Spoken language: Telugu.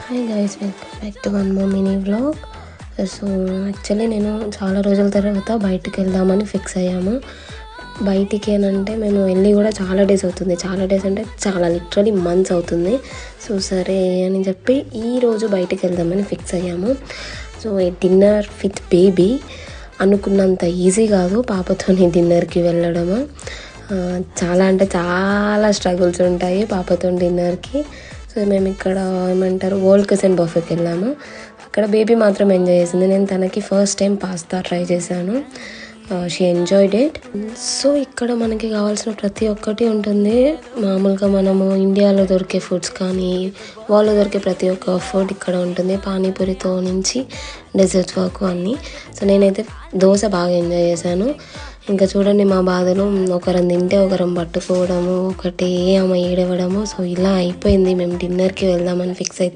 Hi guys, welcome back to one more mini vlog. So actually నేను చాలా రోజుల తర్వాత బయటికి వెళ్దామని ఫిక్స్ అయ్యాము. బయటికి అని అంటే మేము వెళ్ళి కూడా చాలా డేస్ అవుతుంది. చాలా డేస్ అంటే చాలా లిటరలీ మంత్స్ అవుతుంది. సో సరే అని చెప్పి ఈరోజు బయటికి వెళ్దామని ఫిక్స్ అయ్యాము. సో డిన్నర్ విత్ బేబీ అనుకున్నంత ఈజీ కాదు పాపతోని డిన్నర్కి వెళ్ళడము. చాలా అంటే చాలా స్ట్రగుల్స్ ఉంటాయి పాపతో డిన్నర్కి. సో మేము ఇక్కడ ఏమంటారు వరల్డ్ కిచెన్ బఫెకి వెళ్ళాము. అక్కడ బేబీ మాత్రం ఎంజాయ్ చేసింది. నేను తనకి ఫస్ట్ టైం పాస్తా ట్రై చేశాను. She enjoyed it. సో ఇక్కడ మనకి కావాల్సిన ప్రతి ఒక్కటి ఉంటుంది. మామూలుగా మనము ఇండియాలో దొరికే ఫుడ్స్ కానీ వాళ్ళు దొరికే ప్రతి ఒక్క ఫుడ్ ఇక్కడ ఉంటుంది. పానీపూరితో నుంచి డెజర్ట్స్ వరకు అన్నీ. సో నేనైతే దోశ బాగా ఎంజాయ్ చేశాను. ఇంకా చూడండి మా బాధలు, ఒకరం తింటే ఒకరం పట్టుకోవడము, ఒకటే ఆమె ఏడవడము. సో ఇలా అయిపోయింది. మేము డిన్నర్కి వెళ్దామని ఫిక్స్ అయితే